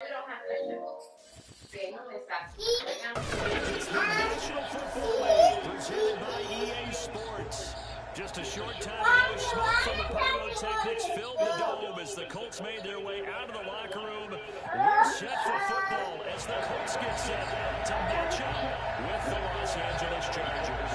It's the National Football League, presented by EA Sports. Just a short time ago, smoke from the pyrotechnics filled the dome as the Colts made their way out of the locker room. We're set for football as the Colts get set to match up with the Los Angeles Chargers.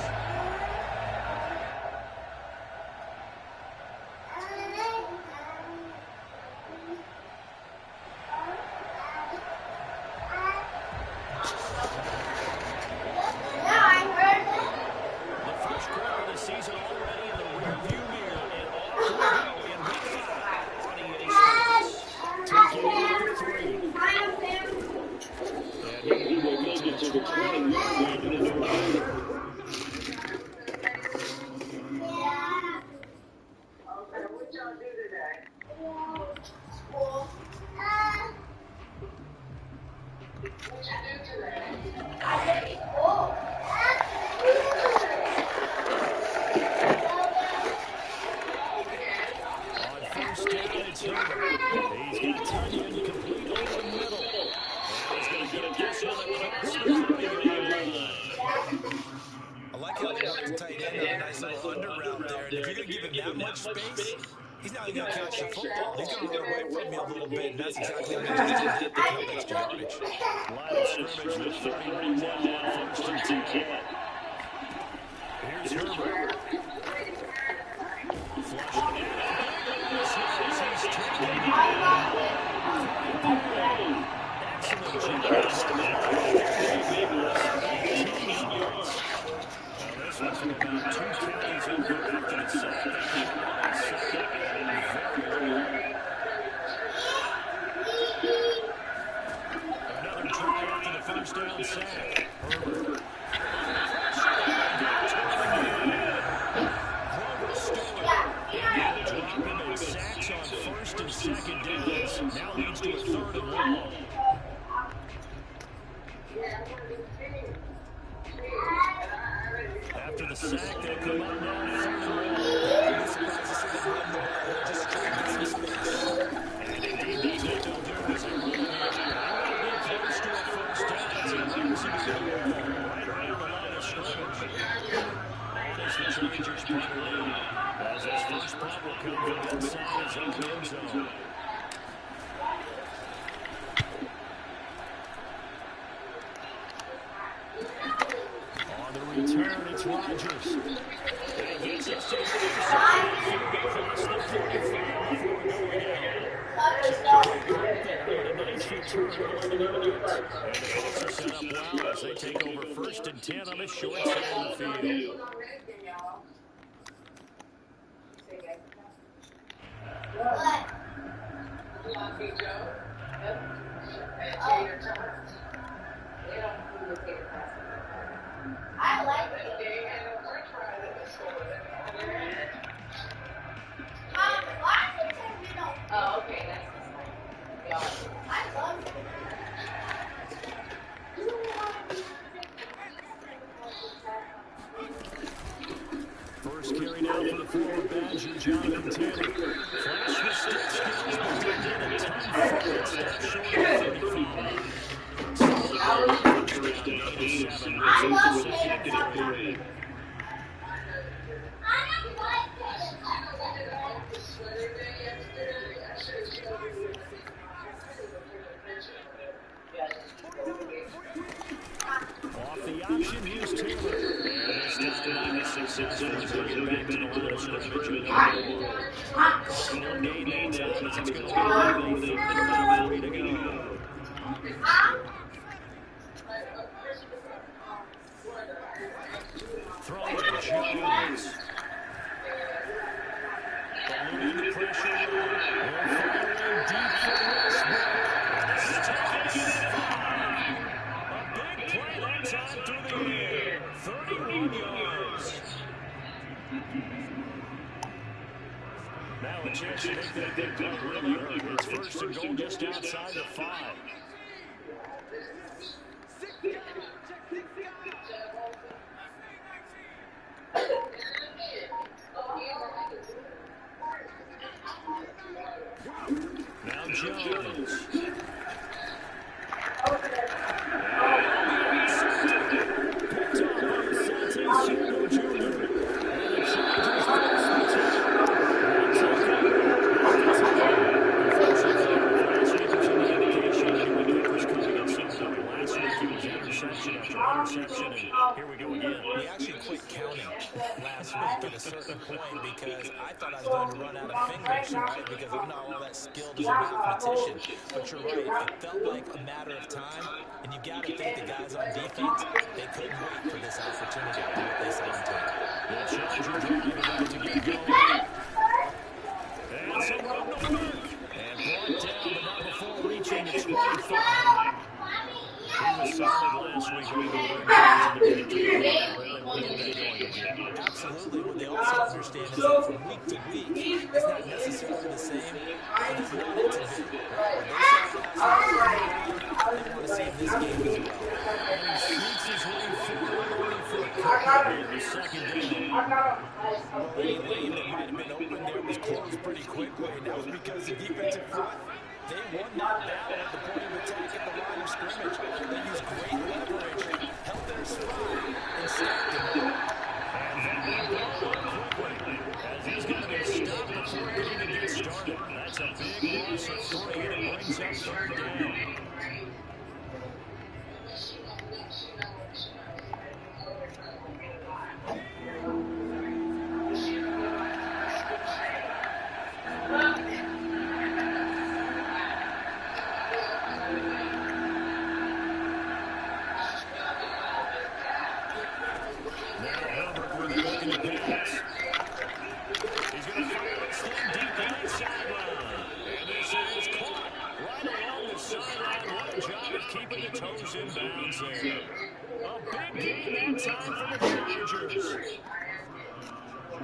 He's not even going to catch the football. He's going to run away from me a little bit, and that's exactly what he just did, pick up extra yardage. Line of scrimmage, the 30 now on 1st and 10. Here's Herbert. After the sack, they come up now. And indeed, that's what they'll do as they run here. Close to a first down. As he runs right around the line of scrimmage. As the Chargers punt it in. As his first punt will come from inside his own end zone. Return, it's Rodgers. And he gets us to the side. Across the 45 before going out. A nice return on the limit. And the Colts are set up well as they take over 1st and 10 on the short side of the field. I like it. Oh, okay. That's I love it. First carry now for the forward Badger, Jonathan Taylor. Flash with stick skills, but he did a ton forward step short of 35. Off the option, here's Taylor. And this time, successful to get back to the line of scrimmage. Colton gain that time as it's going to be legal. 3 to go. Throwing Jones. Eluding the pressure. We're firing deep for Westbrook. This is taken to the 5. A big play that time through the air. 31 yards. Now a chance to make that big play really hurt. It's 1st and goal just outside the 5. Now Jones. interception after interception, and here we go again. We actually quit counting last week at a certain point because I thought I was going to run out of fingers, right? Because I'm not all that skilled as a mathematician. But you're right. It felt like a matter of time, and you got to think the guys on defense, they couldn't wait for this opportunity to do what they said on tape. The Charger drive about to get going. And some run to work. And brought down, but not before reaching the 25. He was solid last week. We were Absolutely. What they also understand is that from week to week, it's not necessarily the same. But it's not it to be. They want to see in this game as well. And he sneaks his way forward for a couple in the second down. Any lane that might have been open there was closed pretty quickly, and that was because the defensive front, they won that battle at the point of attack at the line of scrimmage. They used great leverage, held their spot, and stopped him. As he's going to be stopped before he can even get started. That's a big loss of 3, and it brings up third down.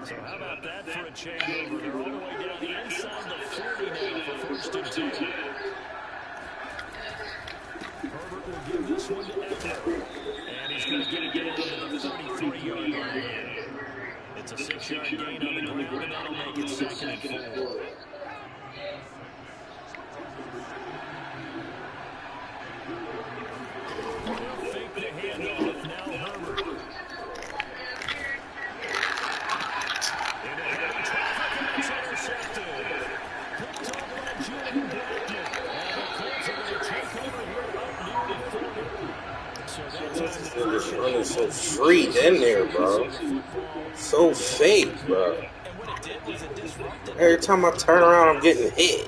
So how about that for a changeover? They're all the way down inside the 40 now for first and 10. Herbert will give this one to Eckler. And he's going to get it down to the 33-yard line. It's a 6-yard gain on the ground, and that'll make it second and 4. They'll fake the handoff. Now Herbert. They're just running so free in there, bro. So fake, bro. Every time I turn around, I'm getting hit.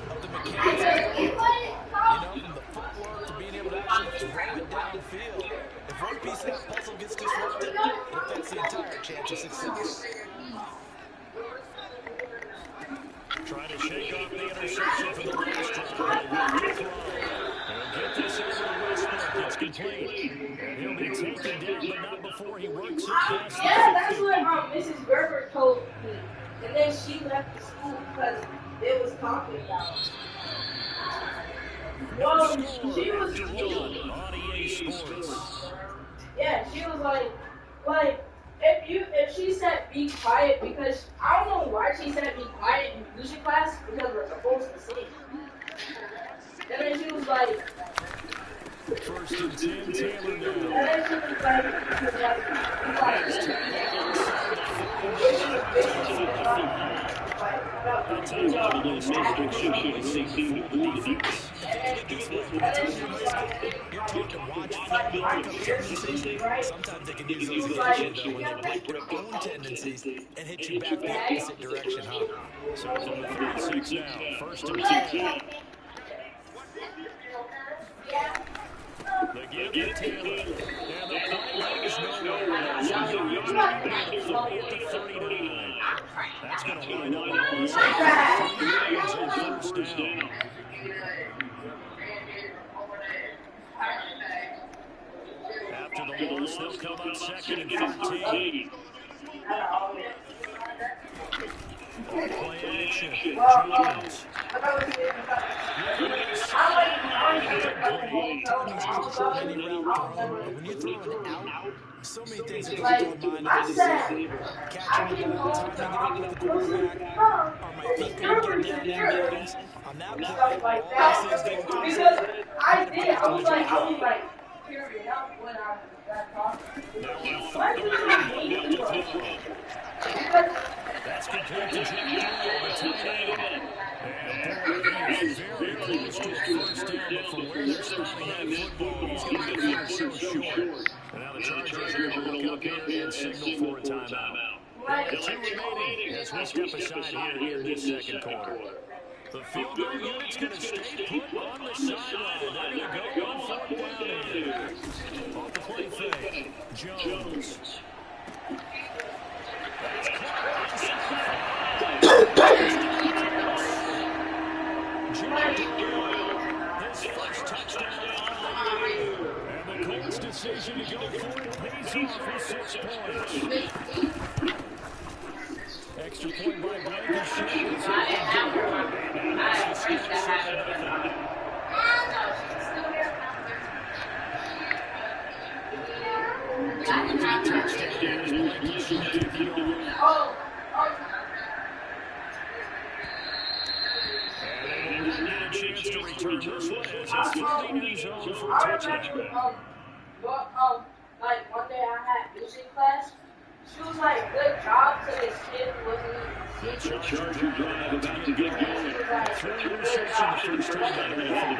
If one piece of that puzzle gets disrupted, it affects the entire chance of success. Trying to shake off the interception for the last drive. He'll get this over to Westbrook. It's complete. And he'll be taken down, but not before he works it past the 50. Yeah, that's what Mrs. Gerber told me. And then she left the school because they was talking about it. Well, she was... On EA Sports. Yeah, she was like, if she said be quiet, because I don't know why she said be quiet in music class, because we're supposed to sing. And then she was like, First and 10, Taylor now. and then she was like, Sometimes they can use those occasions though when they break their own tendencies and hit you back the opposite direction, huh? So from the 36 now, first and 10. They give it to Taylor. And the play goes nowhere. There's a yard at the 39. That's going to wind up a loss of 3 yards on first down. After the loss, they'll come up second and 13. Play action. Jones. When you throw it out, so many things are going through my mind. Catching the ball, timing it with the quarterback. Are my feet going to get down in buildings? On that play, all these things going through. Because I did, I was like, period up when I was talking. That's complete to Jimmy and he is very close to a first down, but from where they're starting that football, he's going to get there so short. And now the Chargers are going to look up here and signal for a timeout. Two remaining as we step aside here in this second quarter. The field goal unit's going to stay put on the sideline. They're going to go on fourth down here. Off the play fake, Jones. That's caught inside the 5. His first touchdown on the year. And the Colts' decision to go for it pays off with 6 points. Extra point by Blankenship. Chance to return this one as it's through the end zone for a touchdown. Like one day I had music class. She was like, good job to this kid who wasn't even. The Chargers are driving to get going. Through interception the first time they had a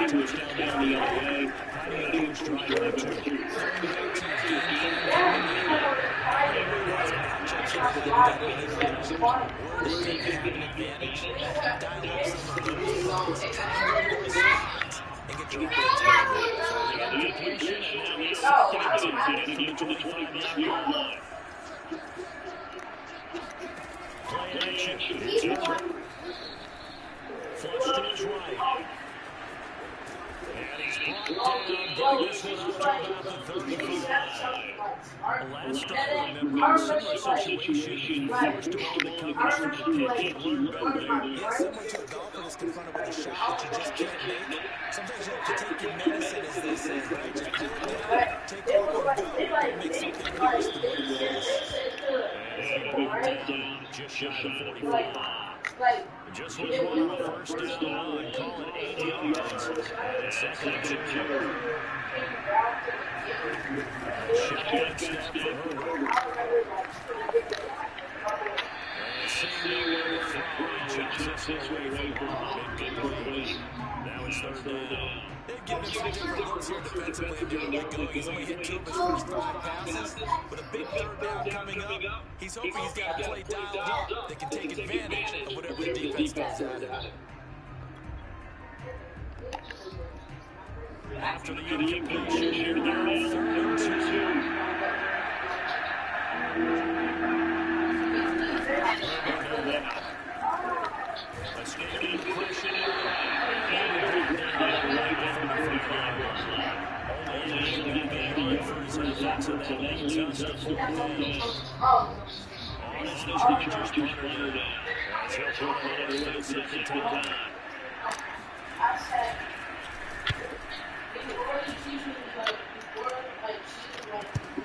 touchdown down the other way. How do you approach drive number 2? Play action. It's Herbert. Flush to his right. And he's brought down. Getting this one up to about the 35. Last drive, remember, similar situation. Forced to hold the coverage from the pitch. Learned better there. Yeah, similar to a golfer that's confronted with a shot that you just can't make. Sometimes you have to take your medicine, as they say, right? Just pull it down, take a little bit, and make something worse than what it is. And he broke down just shy of 45. Just was one on the first down run, call it 8 yards. And second and 2. Shotgun snap for Herbert. And seeing nowhere to throw, he jumps this away from home. Incomplete. Now it's third down. They've given him some different looks here defensively and doing it good. He's only hit 2 of his first 5 passes, but a big third down coming up. He's hoping he's got a play dialed up that can take advantage of whatever the defense does at him. After the incompletion, here they're on 3rd and 2. Escaping the pressure.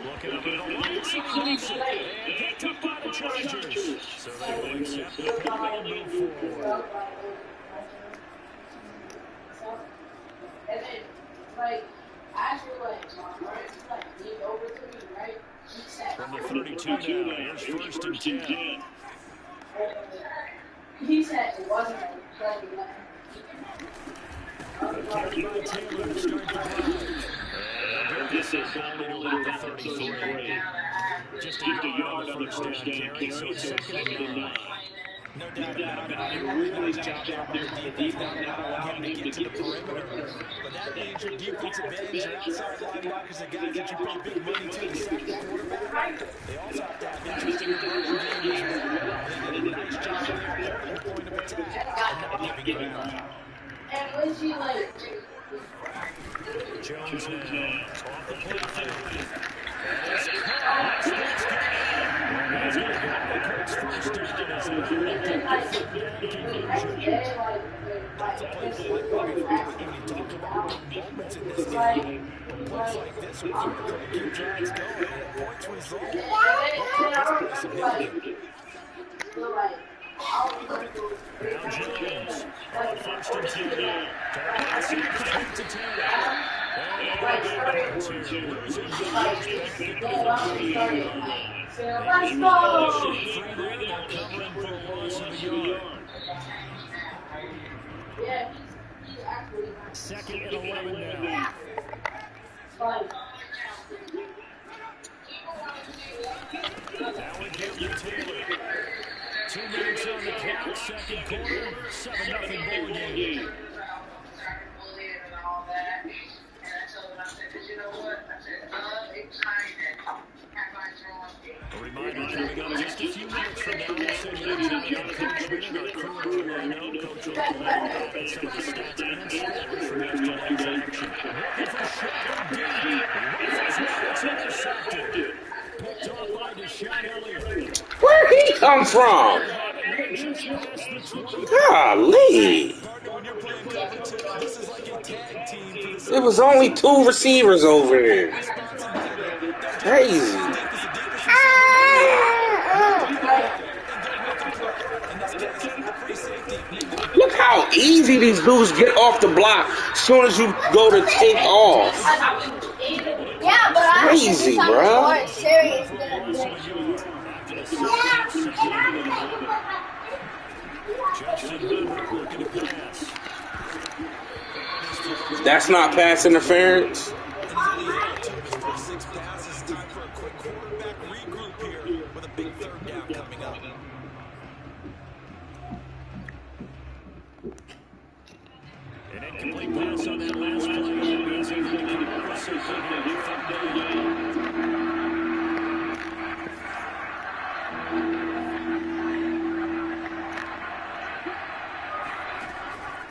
Looking up at the line, and picked up by the Chargers. So they will accept the penalty and move forward. And then, like, after, like, my friends, like, leaned over to me, right? He said, From the 32 now, here's 1st and 10. He said it wasn't a play, Carried by Taylor to start the drive. And this is only to about the 33. Just a yard on the first down carry, so it's 2nd and 9. No doubt about it. A really nice job there by the defense. Not allowing him to get to the perimeter. But that means your defensive ends, your outside linebackers, the guys that you pay big money to sack the quarterback. They also have to have interesting running game as well. They did a nice job there at the point of attack and not giving it out. And when she, like... Jones now off the play fake. And it's caught. That's good. He's going to go to the Colts first down as they conversion. That's a play like when you talk about moments in this game. Plays like this one, you're going to keep drives going. Points result. That's significant. Now Jones on 1st and 10. Target seems to Taylor. And they go to losing yards back at the 30. Let's go! Covering for a loss of a yard. Yeah, he's actually... 2nd and 11 now. Now we give to Taylor. 2 minutes on the clock, second quarter, 7-0 ball game. A reminder coming up just a few minutes from now, we'll send you to Jonathan Coachman, our crew in Orlando. Coach will come back with some of the stats and scores from yesterday's action. Looking for shot deep. Rifles one, it's intercepted. Picked off by Deshaun Elliott. Where'd he come from? Golly. There was only 2 receivers over there. Crazy. Look how easy these dudes get off the block as soon as you go to take off. Yeah, but Crazy, bro. more serious than That's not pass interference. An incomplete pass on that last play. That means he's going to come up with something here.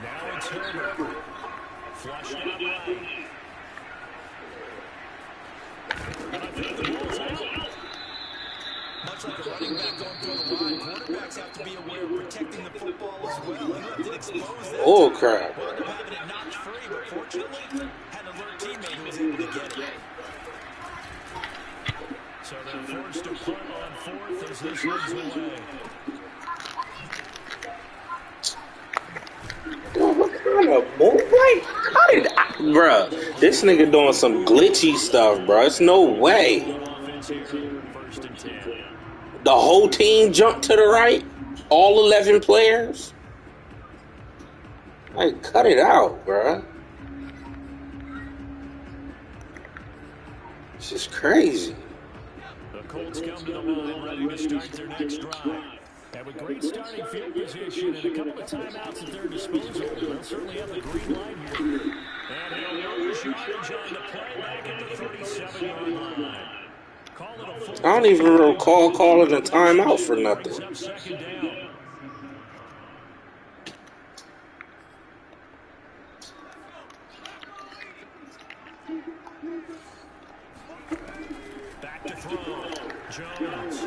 Now it's Herbert. Flushed out right. And I think the ball's out. Much like a running back going through the line, quarterbacks have to be aware of protecting the football as well. He left it exposed there. Oh, crap. Wound up having it knocked free, but fortunately, had an alert teammate who was able to get it. So they're forced to punt on fourth as this runs away. What kind of move? Like, how did bruh, this nigga doing some glitchy stuff, bruh. It's no way. First and 10. The whole team jumped to the right? All 11 players? Like, cut it out, bruh. This is crazy. The Colts come to the line, ready to start their next drive. Have a great starting field position and a couple of timeouts at their disposal. They'll certainly have the green light here. And he'll lose yardage on the play back at the 37-yard line. I don't even recall calling a timeout for nothing. Second down. Back to throw. Jones.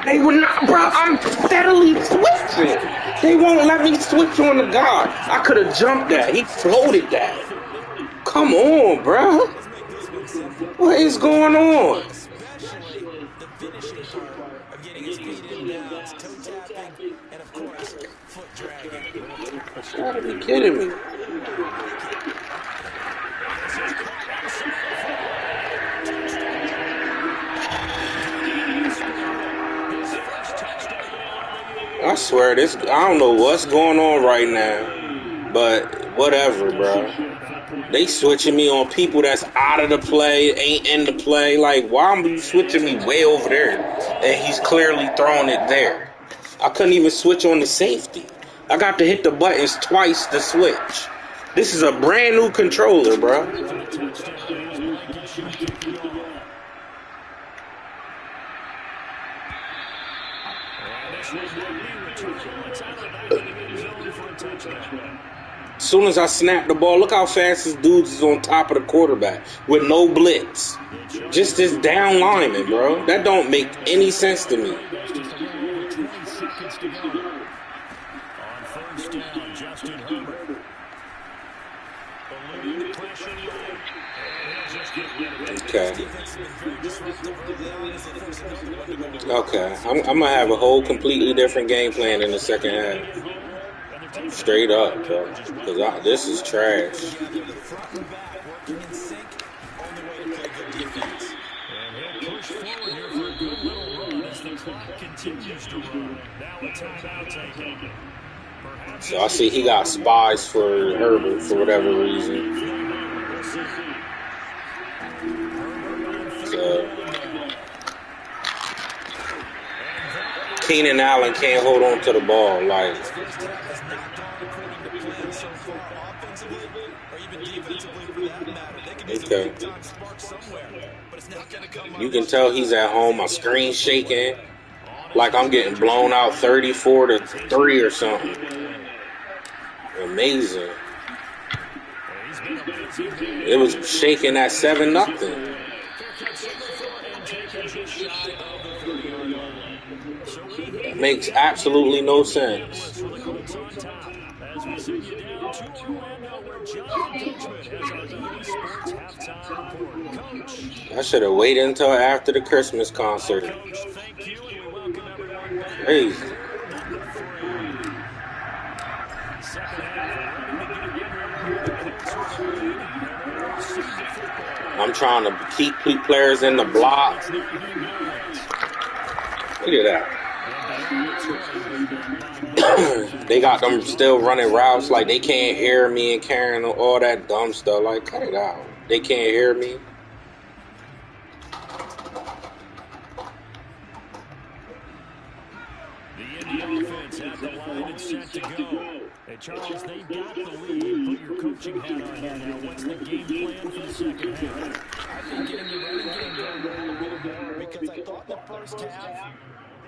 They would not, bro. I'm steadily switching. They won't let me switch on the guard. I could have jumped that. He floated that. Come on, bro. What is going on? Especially the finishing part of getting his feet in bounds, toe tapping, and of course, foot dragging. You gotta be kidding me. I swear, I don't know what's going on right now, but whatever, bro. They switching me on people that's out of the play, ain't in the play. Like, why are you switching me way over there? And he's clearly throwing it there. I couldn't even switch on the safety. I got to hit the buttons twice to switch. This is a brand new controller, bro. As soon as I snap the ball, look how fast this dude is on top of the quarterback with no blitz. Just this down lineman, bro. That don't make any sense to me. On first down, Justin Herbert. Eluding the pressure late. And he'll just get rid of it. Okay. I'm going to have a whole completely different game plan in the second half. Straight up, bro. Because this is trash. So I see he got spies for Herbert for whatever reason. good. Keenan Allen can't hold on to the ball. Like, This first half has not gone according to plan so far, offensively or even defensively for that matter. They could use a okay. big-time spark somewhere, but it's not going to come. You can tell he's at home. My screen shaking. Like I'm getting blown out 34-3 or something. Amazing. It was shaking at 7-0. It makes absolutely no sense. I should have waited until after the Christmas concert. Crazy. I'm trying to keep players in the block. Look at that. They got them still running routes like they can't hear me and carrying all that dumb stuff. Like, cut it out. They can't hear me. The Indy offense at the line and set to go. And Charles, they've got the lead. Put your coaching hat on here now. What's the game plan for the second half? I think getting the running game going a little bit more because I thought the first half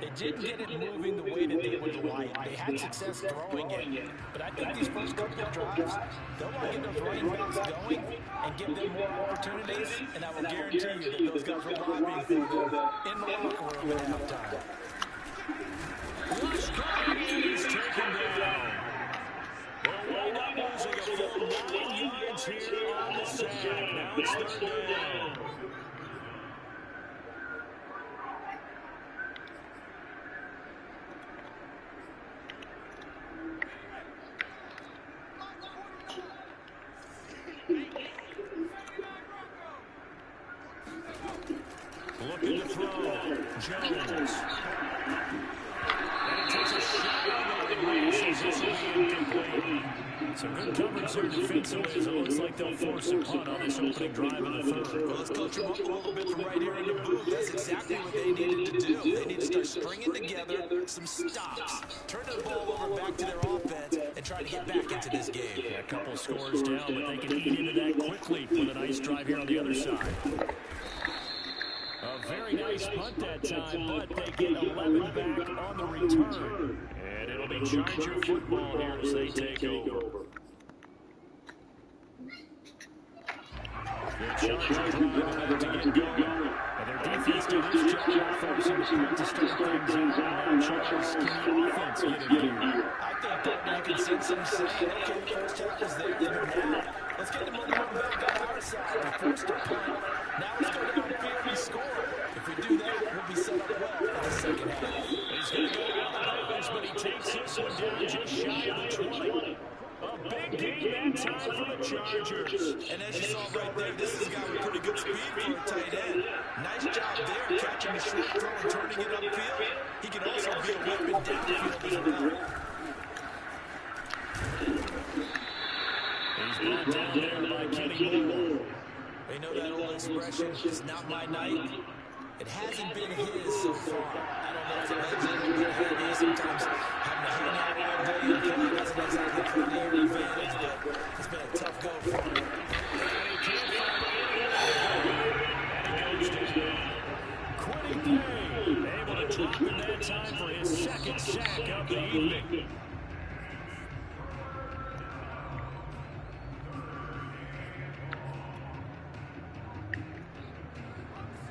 they didn't get it moving the way that they would like. They had success throwing it, but I think these first couple of drives, they'll want to get those running backs going and give them more opportunities, and I will guarantee you that those guys were lobbying for them in the locker room at halftime. Rush coming in, he's taken down. We'll wind up losing a full 9 yards here on the sack. Now it's third down. Looking to throw. Jones. And he takes a shot on the passes. This will be incomplete. Some good coverage there defensively as it looks like they'll force a punt on this opening drive in the third. Well, let's coach them up a little bit from right here in the booth. That's exactly what they needed to do. They need to start stringing together some stops, turn the ball over back to their offense, and try to get back into this game. Yeah, a couple scores down, but they can eat into that quickly with a nice drive here on the other side. A very nice punt that time, but they get 11 back on the return. And it'll be Charger football here as they take over. The Chargers drive to get going. And their defense did its job forcing the punt to start things out. And Chargers can the offense get it here. I think that you can see some saying, okay, the first half is there, but now let's get the momentum back on our side. We forced a punt. Now let's go downfield and score. If we do that, we'll be set up well for the second half. He's going to go down the nose, but he takes this one down just shy of the 20. A big game that time for the Chargers. And as you saw right there, this is a guy with pretty good speed for a tight end. Nice job there, catching the short throw and turning it upfield. He can also be a weapon downfield as well. He's brought down there by Kenny Moore. You know that old expression, it's not my night. It hasn't been his so far. I don't know if it has been his. Sometimes having to hang out all day and play doesn't exactly put the air advantage, but it's been a tough go for him. Quitting play. Able to drop in that time for his second sack of the evening.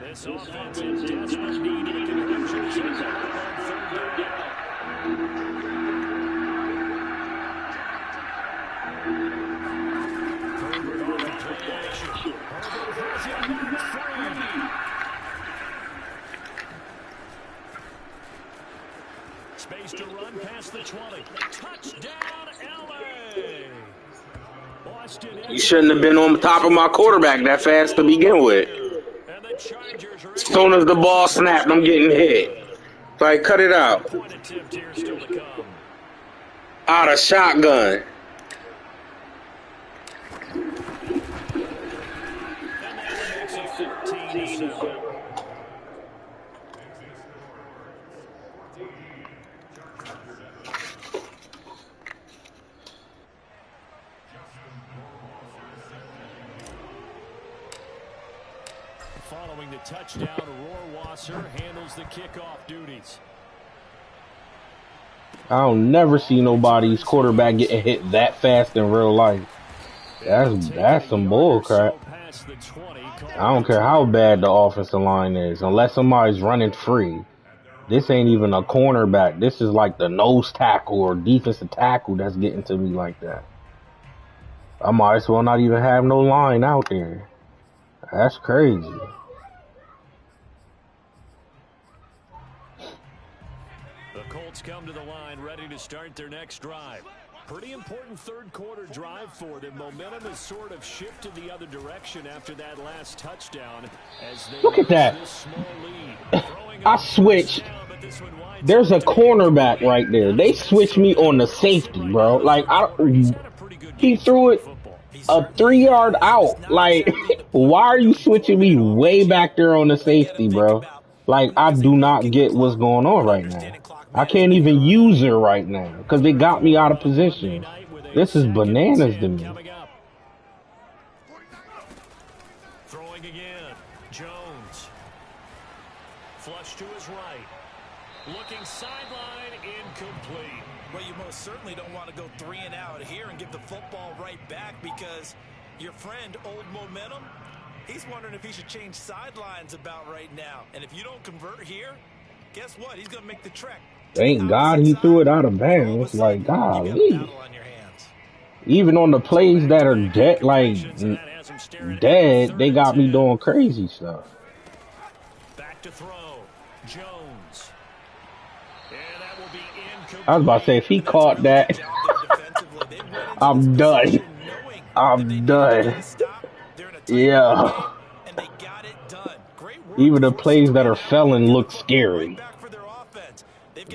This offense in desperate need of conversions. Herbert off the play action. Herbert has it back free. Space to run past the 20. Touchdown, LA! You shouldn't have been on top of my quarterback that fast to begin with. As soon as the ball snapped, I'm getting hit. Like, cut it out. Out of shotgun. following the touchdown, Rohrwasser handles the kickoff duties. I don't never see nobody's quarterback getting hit that fast in real life. That's some bull crap. I don't care how bad the offensive line is, unless somebody's running free. This ain't even a cornerback. This is like the nose tackle or defensive tackle that's getting to me like that. I might as well not even have no line out there. That's crazy. The Colts come to the line ready to start their next drive. Pretty important third quarter drive for them. Momentum has sort of shifted the other direction after that last touchdown. As they look at that. I switched. There's a cornerback right there. They switched me on the safety, bro. Like, he threw it a 3-yard out. Like, why are you switching me way back there on the safety, bro? Like, I do not get what's going on right now. I can't even use it right now because they got me out of position. This is bananas to me. Throwing again. Jones. Flush to his right. Looking sideline, incomplete. Well, you most certainly don't want to go 3 and out here and give the football right back because your friend, Old Momentum, he's wondering if he should change sidelines about right now. And if you don't convert here, guess what? He's going to make the trek. Thank God he threw it out of bounds. Like, golly. Even on the plays that are dead, they got me doing crazy stuff. Back to throw. Jones. And that will be incomplete. I was about to say, if he caught that, I'm done. I'm done. Yeah. Even the plays that are felon look scary.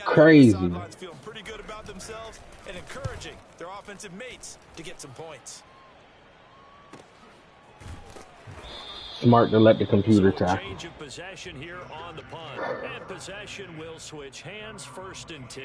Crazy. Feeling pretty good about themselves and encouraging their offensive mates to get some points. Smart to let the computer tackle. Change of possession here on the punt. And possession will switch hands, 1st and 10.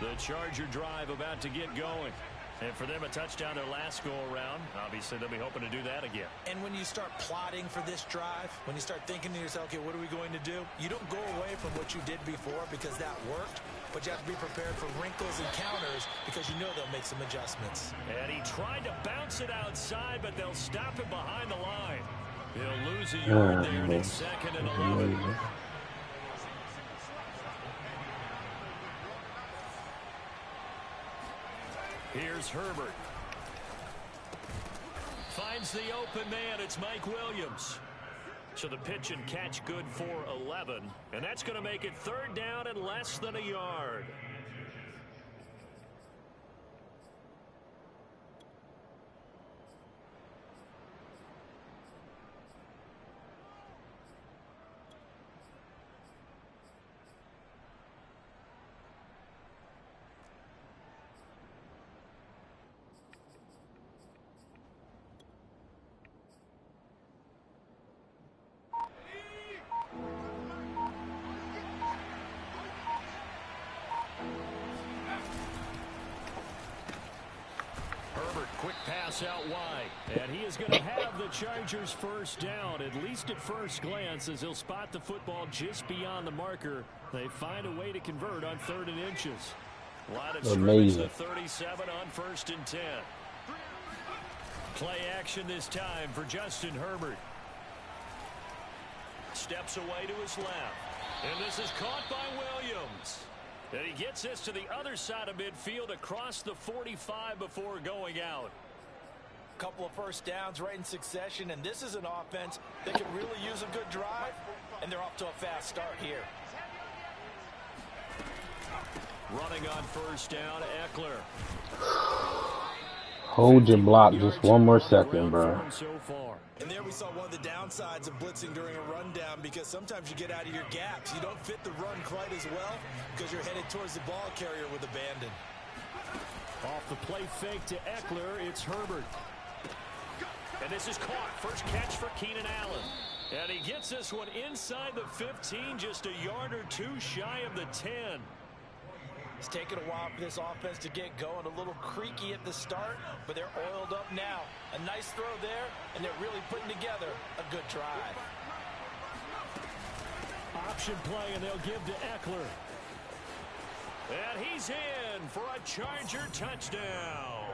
The Charger drive about to get going. And for them, a touchdown their last go-around. Obviously, they'll be hoping to do that again. And when you start plotting for this drive, when you start thinking to yourself, okay, what are we going to do? You don't go away from what you did before because that worked, but you have to be prepared for wrinkles and counters because you know they'll make some adjustments. And he tried to bounce it outside, but they'll stop it behind the line. He'll lose a yard there, and it's 2nd and 11. Here's Herbert. Finds the open man. It's Mike Williams. So the pitch and catch good for 11. And that's going to make it 3rd down and less than a yard. Quick pass out wide. And he is going to have the Chargers 1st down, at least at first glance, as he'll spot the football just beyond the marker. They find a way to convert on 3rd and inches. Line of scrimmage to 37 on 1st and 10. Play action this time for Justin Herbert. Steps away to his left. And this is caught by Williams. And he gets this to the other side of midfield across the 45 before going out. Couple of 1st downs right in succession, and this is an offense that can really use a good drive, and they're off to a fast start here. Running on 1st down, Eckler. Hold your block just one more second, bro. And there we saw one of the downsides of blitzing during a rundown because sometimes you get out of your gaps. You don't fit the run quite as well because you're headed towards the ball carrier with abandon. Off the play fake to Eckler, it's Herbert. And this is caught. First catch for Keenan Allen. And he gets this one inside the 15, just a yard or two shy of the 10. It's taken a while for this offense to get going. A little creaky at the start, but they're oiled up now. A nice throw there, and they're really putting together a good drive. Option play, and they'll give to Eckler. And he's in for a Charger touchdown.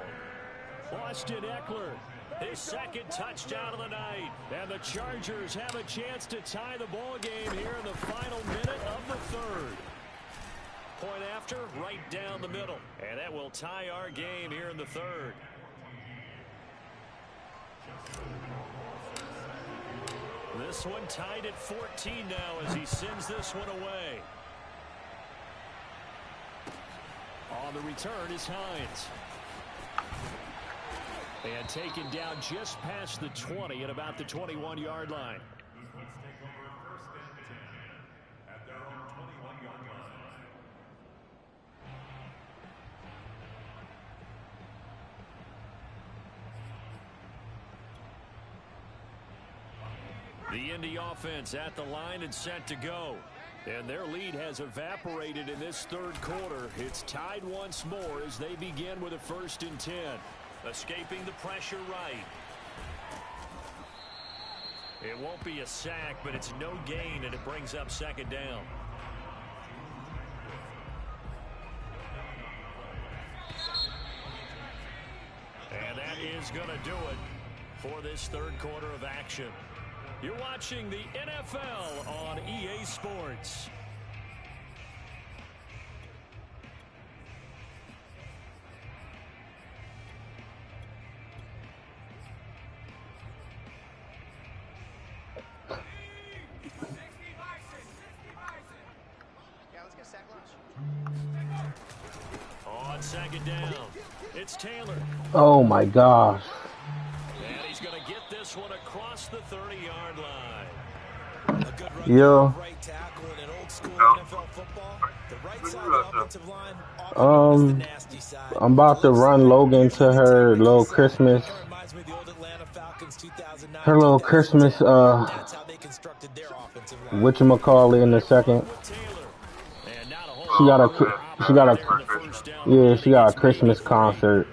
Austin Eckler, his second touchdown of the night. And the Chargers have a chance to tie the ball game here in the final minute of the third. Point after, right down the middle. And that will tie our game here in the third. This one tied at 14 now as he sends this one away. On the return is Hines. And taken down just past the 20 at about the 21-yard line. The Indy offense at the line and set to go. And their lead has evaporated in this third quarter. It's tied once more as they begin with a 1st and 10. Escaping the pressure right. It won't be a sack, but it's no gain, and it brings up 2nd down. And that is going to do it for this third quarter of action. You're watching the NFL on EA Sports. On 2nd down, it's Taylor. Oh my gosh. And he's going to get this one across the 30-yard line. A good run Yo. right tackle in an old school NFL football. The right side of the offensive line often is the nasty side. I'm about to run Logan to her little Christmas. That reminds me of the old Atlanta Falcons 2009. Her little Christmas, That's how they constructed their offensive line. whatchamacallit in a second. And not a She got whole she got a Christmas concert.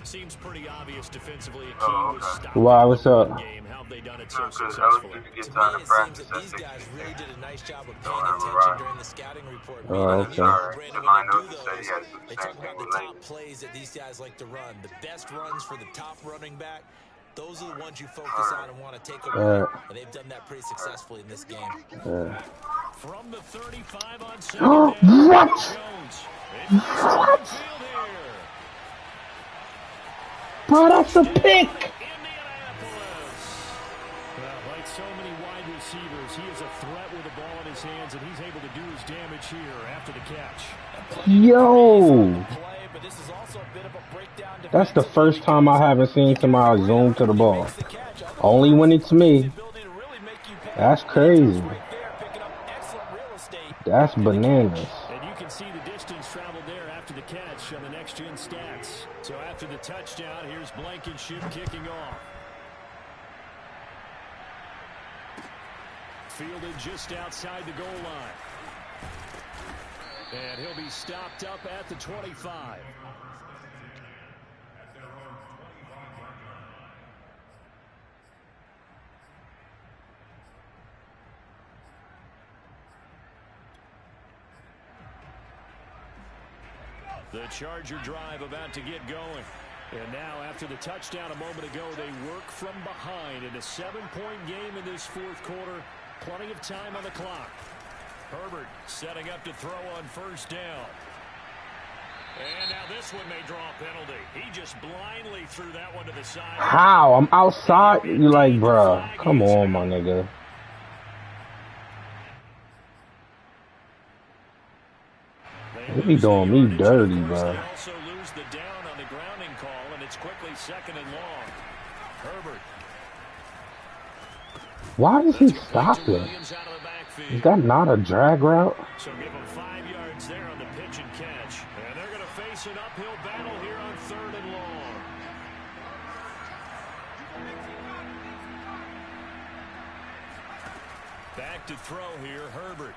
Seems pretty obvious defensively. A key was stopping Why, what's the up? game. How have they done it so To me, successfully? it seems that these guys really did a nice job of paying attention during the scouting report. Oh, okay. Brandon, when they do those, they talk about the top plays that these guys like to run. The best runs for the top running back. Those are the ones you focus on and want to take away. And they've done that pretty successfully in this game. From the 35 on 2nd down, What? Jones. What? Bro, that's a pick. Well, like so many wide receivers, he is a threat with the ball in his hands, and he's able to do his damage here after the catch. Yo. That's the first time I haven't seen somebody zoom to the ball. Only when it's me. That's crazy. That's bananas. And you can see the distance traveled there after the catch on the next-gen stats. So after the touchdown, here's Blankenship kicking off. Fielded just outside the goal line. And he'll be stopped up at the 25. The Charger drive about to get going. And now, after the touchdown a moment ago, they work from behind in a 7-point game in this fourth quarter. Plenty of time on the clock. Herbert setting up to throw on 1st down. And now this one may draw a penalty. He just blindly threw that one to the side. How? I'm outside. You like, bro? Come on, my nigga. They be doing me dirty, bro. They also lose the down on the grounding call, and it's quickly 2nd and long. Herbert. Why does he stop it? Is that not a drag route? So give him 5 yards there on the pitch and catch. And they're going to face an uphill battle here on 3rd and long. Back to throw here, Herbert.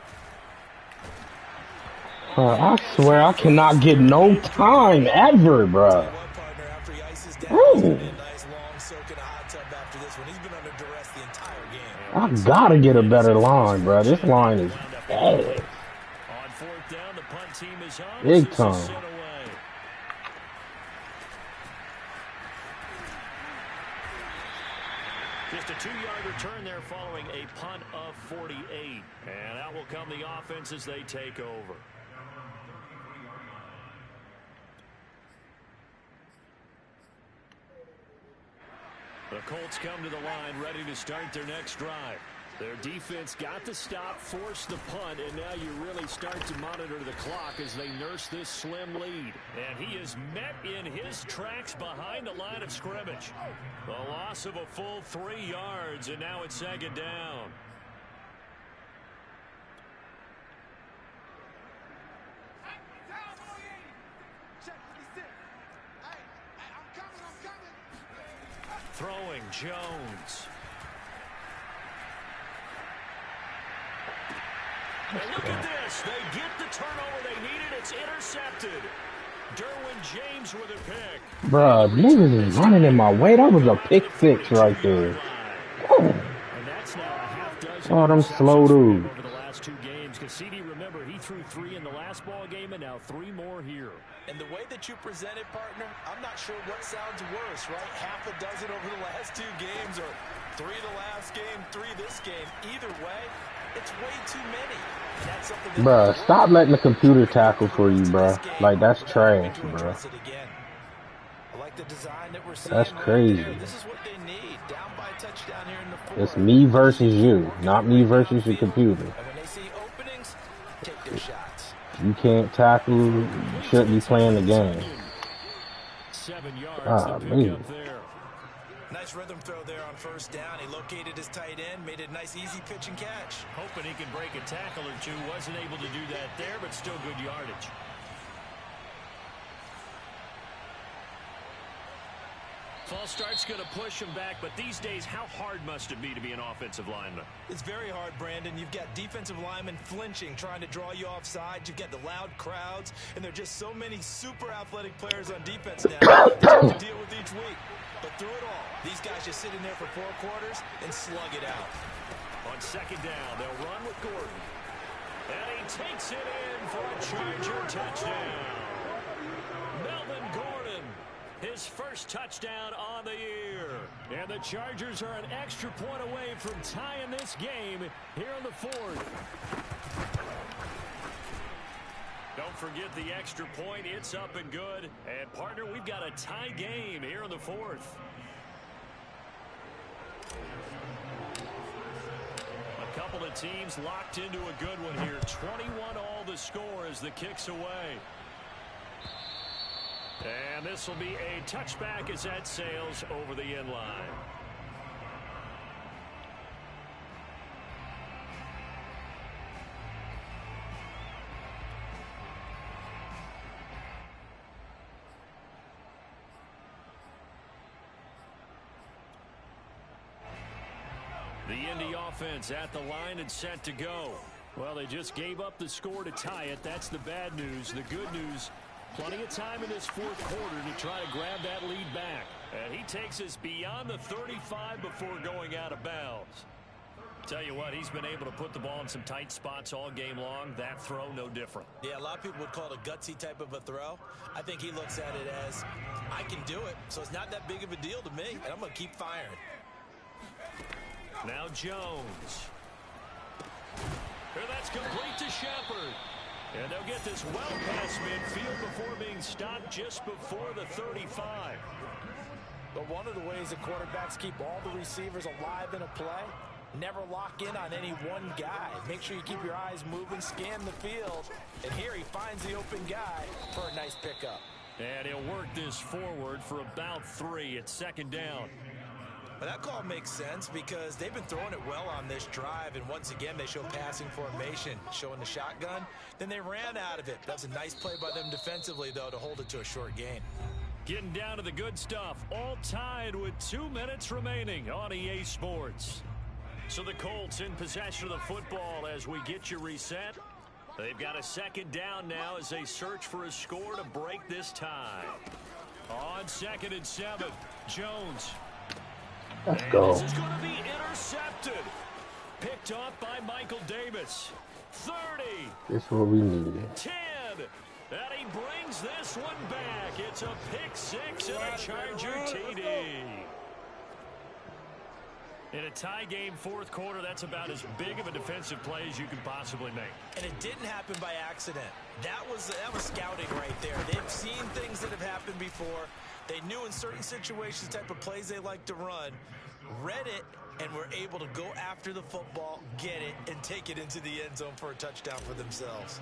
I swear I cannot get no time ever, bro. Ooh. I gotta get a better line, bro. This line is bad. Big time. Just a 2-yard return there following a punt of 48. And out will come the offense as they take over. The Colts come to the line ready to start their next drive. Their defense got the stop, forced the punt, and now you really start to monitor the clock as they nurse this slim lead. And he is met in his tracks behind the line of scrimmage. The loss of a full 3 yards, and now it's second down. Throwing Jones. And look at this. They get the turnover they needed. It's intercepted. Derwin James with a pick. Bruh, niggas is running in my way. That was a pick six right there. Oh, oh them slow dudes. Over the last 2 games, Cassidy, remember, he threw 3 in the last ball game and now 3 more here. And the way that you present it, partner, I'm not sure what sounds worse, right? Half a dozen over the last 2 games, or 3 the last game, 3 this game. Either way, it's way too many. And that's something that Bruh, stop letting the computer tackle for you, bruh. Like, that's trash, bruh. I like the design that we're seeing. That's crazy. Right there. This is what they need. Down by a touchdown here in the 4th. It's me versus you, not me versus your computer. And when they see openings, take their shots. You can't tackle, you shouldn't be playing the game. 7 yards Ah, to man. pick up there. Nice rhythm throw there on first down. He located his tight end, made it a nice easy pitch and catch. Hoping he can break a tackle or 2. Wasn't able to do that there, but still good yardage. False start's going to push him back, but these days, how hard must it be to be an offensive lineman? It's very hard, Brandon. You've got defensive linemen flinching, trying to draw you off sides. You've got the loud crowds, and there are just so many super athletic players on defense now that you have to deal with each week. But through it all, these guys just sit in there for 4 quarters and slug it out. On second down, they'll run with Gordon. And he takes it in for a Charger touchdown. Melvin Gordon, his first touchdown on the year. And the Chargers are an extra point away from tying this game here in the 4th. Don't forget the extra point. It's up and good. And, partner, we've got a tie game here in the 4th. A couple of teams locked into a good one here. 21 all the score as the kick's away. And this will be a touchback as that sails over the end line. The Indy offense at the line and set to go. Well, they just gave up the score to tie it. That's the bad news. The good news, plenty of time in this 4th quarter to try to grab that lead back. And he takes us beyond the 35 before going out of bounds. Tell you what, he's been able to put the ball in some tight spots all game long. That throw, no different. Yeah, a lot of people would call it a gutsy type of a throw. I think he looks at it as, I can do it, so it's not that big of a deal to me, and I'm going to keep firing. Now Jones. And that's complete to Shepard. And they'll get this well past midfield before being stopped just before the 35. But one of the ways that quarterbacks keep all the receivers alive in a play, never lock in on any one guy. Make sure you keep your eyes moving, scan the field. And here he finds the open guy for a nice pickup. And he'll work this forward for about 3 at second down. But that call makes sense because they've been throwing it well on this drive, and once again they show passing formation, showing the shotgun. Then they ran out of it. That's a nice play by them defensively, though, to hold it to a short gain. Getting down to the good stuff, all tied with 2 minutes remaining on EA Sports. So the Colts in possession of the football as we get you reset. They've got a second down now as they search for a score to break this tie. On 2nd and 7, Jones. Let's go. This is going to be intercepted. Picked off by Michael Davis. 30. This is what we needed. 10. And he brings this one back. It's a pick 6 and a Charger TD. In a tie game, 4th quarter, that's about as big of a defensive play as you can possibly make. And it didn't happen by accident. That was scouting right there. They've seen things that have happened before. They knew in certain situations type of plays they like to run, read it, and were able to go after the football, get it, and take it into the end zone for a touchdown for themselves.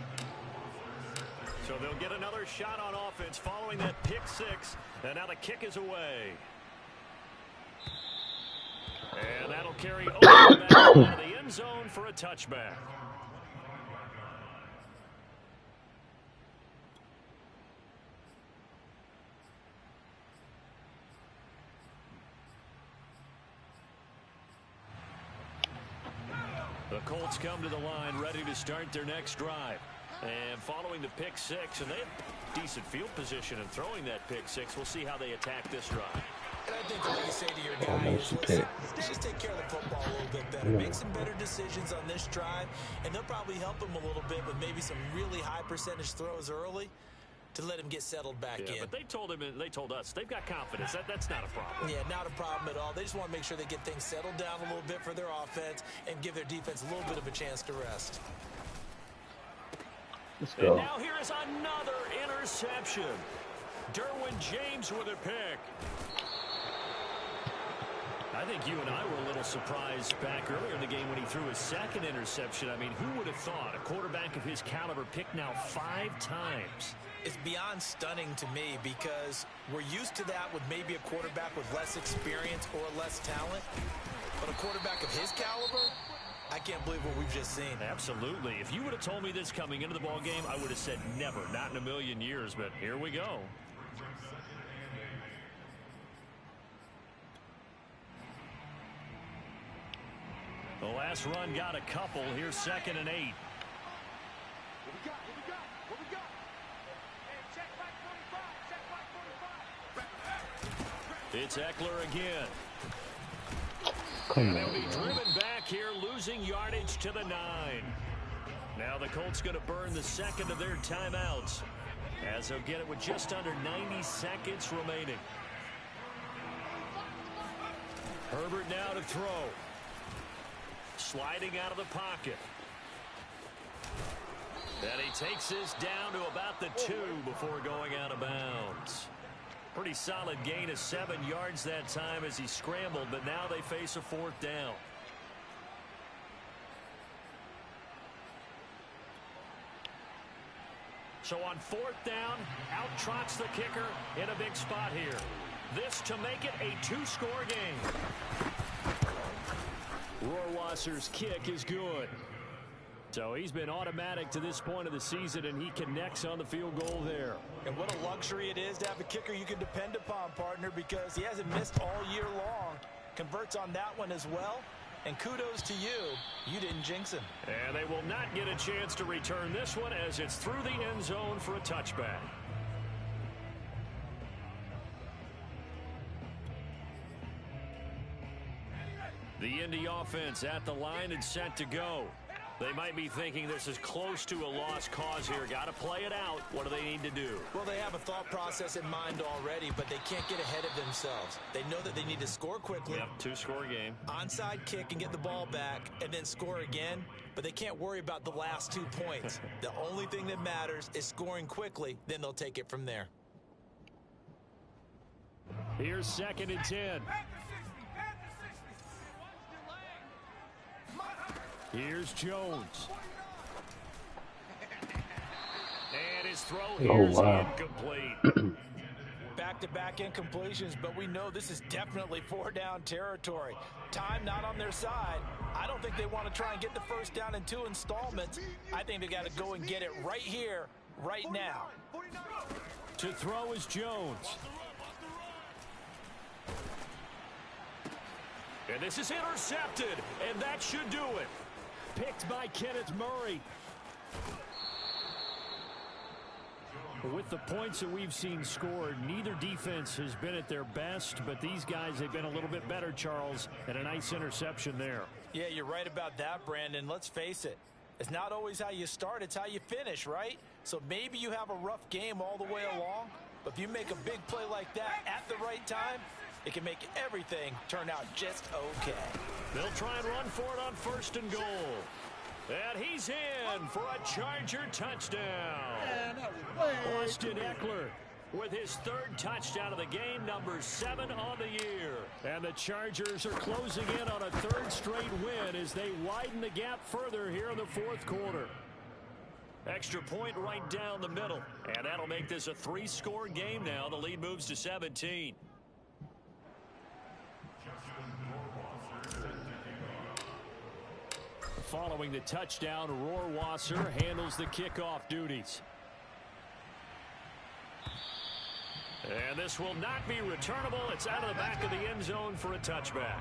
So they'll get another shot on offense following that pick 6, and now the kick is away. And that'll carry over back out of the end zone for a touchback. The Colts come to the line ready to start their next drive. And following the pick 6, and they have decent field position in throwing that pick 6. We'll see how they attack this drive. And I think what you say to your guy is, listen, just take care of the football a little bit better. Make some better decisions on this drive, and they'll probably help him a little bit with maybe some really high percentage throws early to let him get settled back in. But they told him, and they told us, they've got confidence. That's not a problem. Yeah, not a problem at all. They just want to make sure they get things settled down a little bit for their offense and give their defense a little bit of a chance to rest. Let's go. And now here is another interception. Derwin James with a pick. I think you and I were a little surprised back earlier in the game when he threw his 2nd interception. I mean, who would have thought a quarterback of his caliber picked now 5 times? It's beyond stunning to me because we're used to that with maybe a quarterback with less experience or less talent. But a quarterback of his caliber, I can't believe what we've just seen. Absolutely. If you would have told me this coming into the ball game, I would have said never, not in a million years. But here we go. The last run got a couple. Here's 2nd and 8. It's Eckler again. And they'll be driven back here, losing yardage to the 9. Now the Colts going to burn the 2nd of their timeouts as they'll get it with just under 90 seconds remaining. Herbert now to throw. Sliding out of the pocket. And he takes this down to about the 2 before going out of bounds. Pretty solid gain of 7 yards that time as he scrambled, but now they face a 4th down. So on 4th down, out trots the kicker in a big spot here. This to make it a 2-score game. Rohrwasser's kick is good. So he's been automatic to this point of the season, and he connects on the field goal there. And what a luxury it is to have a kicker you can depend upon, partner, because he hasn't missed all year long. Converts on that one as well. And kudos to you. You didn't jinx him. And they will not get a chance to return this one as it's through the end zone for a touchback. The Indy offense at the line and set to go. They might be thinking this is close to a lost cause here. Got to play it out. What do they need to do? Well, they have a thought process in mind already, but they can't get ahead of themselves. They know that they need to score quickly. Yep, 2-score game. Onside kick and get the ball back and then score again, but they can't worry about the last 2 points. The only thing that matters is scoring quickly, then they'll take it from there. Here's 2nd and 10. Here's Jones. And his throw here is incomplete. Back-to-back incompletions, but we know this is definitely 4-down territory. Time not on their side. I don't think they want to try and get the first down in 2 installments. I think they got to go and get it right here, right now. To throw is Jones. And this is intercepted, and that should do it. Picked by Kenneth Murray. With the points that we've seen scored, neither defense has been at their best, but these guys, they've been a little bit better, Charles, and a nice interception there. Yeah, you're right about that, Brandon. Let's face it. It's not always how you start, it's how you finish, right? So maybe you have a rough game all the way along, but if you make a big play like that at the right time, it can make everything turn out just okay. They'll try and run for it on 1st and goal. And he's in for a Charger touchdown. Austin Eckler with his 3rd touchdown of the game, number 7 on the year. And the Chargers are closing in on a 3rd straight win as they widen the gap further here in the 4th quarter. Extra point right down the middle. And that'll make this a 3-score game now. The lead moves to 17. Following the touchdown, Rohrwasser handles the kickoff duties. And this will not be returnable. It's out of the back of the end zone for a touchback.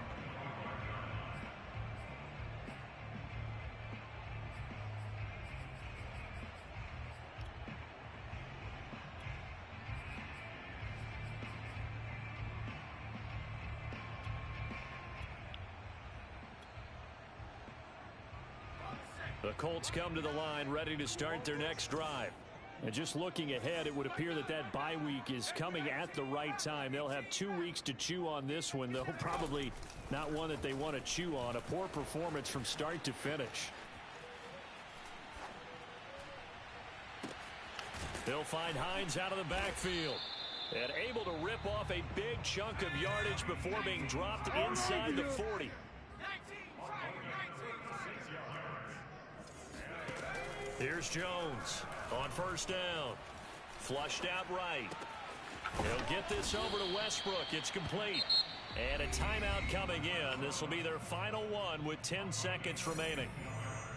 The Colts come to the line ready to start their next drive. And just looking ahead, it would appear that that bye week is coming at the right time. They'll have 2 weeks to chew on this one, though probably not one that they want to chew on. A poor performance from start to finish. They'll find Hines out of the backfield. And able to rip off a big chunk of yardage before being dropped inside the 40. Here's Jones on 1st down. Flushed out right. He'll get this over to Westbrook. It's complete. And a timeout coming in. This will be their final one with 10 seconds remaining.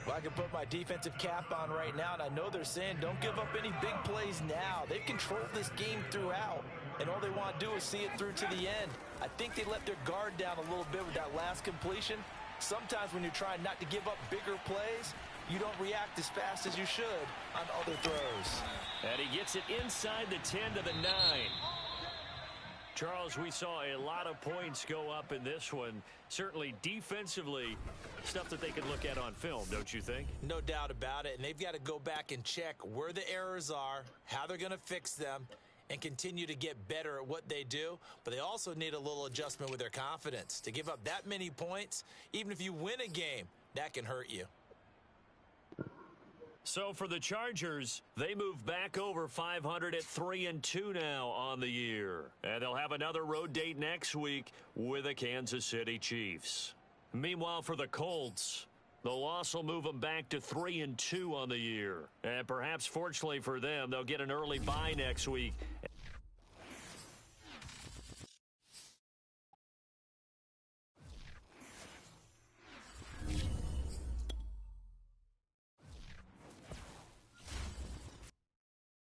Well, I can put my defensive cap on right now, and I know they're saying don't give up any big plays now. They've controlled this game throughout, and all they want to do is see it through to the end. I think they let their guard down a little bit with that last completion. Sometimes when you're trying not to give up bigger plays, you don't react as fast as you should on other throws. And he gets it inside the 10 to the 9. Charles, we saw a lot of points go up in this one. Certainly defensively, stuff that they could look at on film, don't you think? No doubt about it. And they've got to go back and check where the errors are, how they're going to fix them, and continue to get better at what they do. But they also need a little adjustment with their confidence. To give up that many points, even if you win a game, that can hurt you. So for the Chargers, they move back over 500 at 3-2 now on the year. And they'll have another road date next week with the Kansas City Chiefs. Meanwhile, for the Colts, the loss will move them back to 3-2 on the year. And perhaps fortunately for them, they'll get an early bye next week.